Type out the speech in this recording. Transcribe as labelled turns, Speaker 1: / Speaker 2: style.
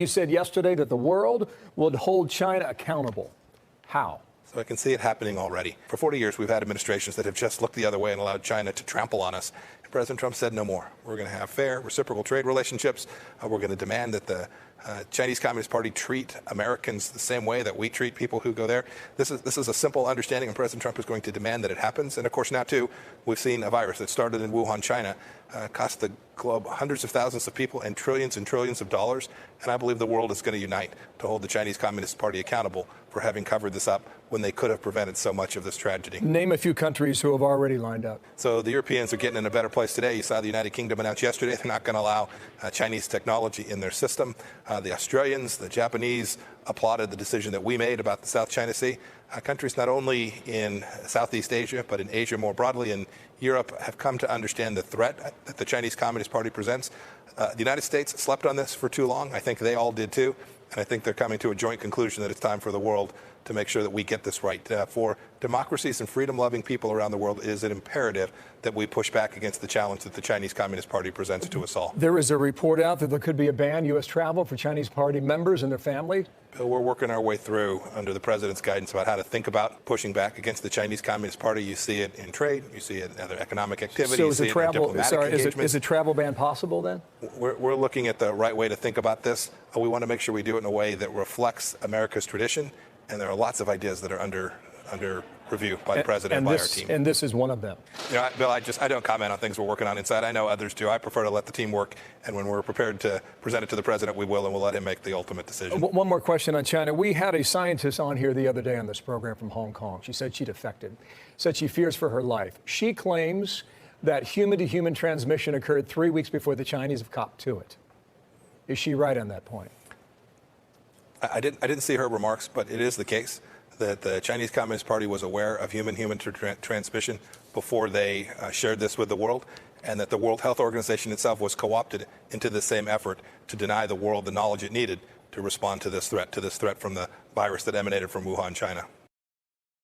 Speaker 1: He said yesterday that the world would hold China accountable. How?
Speaker 2: So I can see it happening already. For 40 years, we've had administrations that have just looked the other way and allowed China to trample on us. And President Trump said no more. We're going to have fair, reciprocal trade relationships. We're going to demand that the Chinese Communist Party treat Americans the same way that we treat people who go there. This is a simple understanding, and President Trump is going to demand that it happens. And of course, now too, we've seen a virus that started in Wuhan, China, cost the globe hundreds of thousands of people and trillions of dollars. And I believe the world is going to unite to hold the Chinese Communist Party accountable for having covered this up when they could have prevented so much of this tragedy.
Speaker 1: Name a few countries who have already lined up.
Speaker 2: So the Europeans are getting in a better place today. You saw the United Kingdom announce yesterday they're not going to allow Chinese technology in their system. The Australians, the Japanese applauded the decision that we made about the South China Sea. Countries not only in Southeast Asia, but in Asia more broadly, and Europe have come to understand the threat that the Chinese Communist Party presents. The United States slept on this for too long. I think they all did too. And I think they're coming to a joint conclusion that it's time for the world to make sure that we get this right. For democracies and freedom-loving people around the world, it is an imperative that we push back against the challenge that the Chinese Communist Party presents to us all.
Speaker 1: There is a report out that there could be a ban U.S. travel for Chinese Party members and their family.
Speaker 2: Bill, we're working our way through under the president's guidance about how to think about pushing back against the Chinese Communist Party. You see it in trade, you see it in other economic activities.
Speaker 1: So is a travel ban possible then?
Speaker 2: We're looking at the right way to think about this. We want to make sure we do it in a way that reflects America's tradition. And there are lots of ideas that are under review by the president and by our team.
Speaker 1: And this is one of them.
Speaker 2: You know, Bill, I don't comment on things we're working on inside. I know others do. I prefer to let the team work. And when we're prepared to present it to the president, we will, and we'll let him make the ultimate decision.
Speaker 1: One more question on China. We had a scientist on here the other day on this program from Hong Kong. She said she defected, said she fears for her life. She claims that human-to-human transmission occurred 3 weeks before the Chinese have copped to it. Is she right on that point?
Speaker 2: I didn't see her remarks, but it is the case that the Chinese Communist Party was aware of human-human transmission before they shared this with the world, and that the World Health Organization itself was co-opted into the same effort to deny the world the knowledge it needed to respond to this threat from the virus that emanated from Wuhan, China.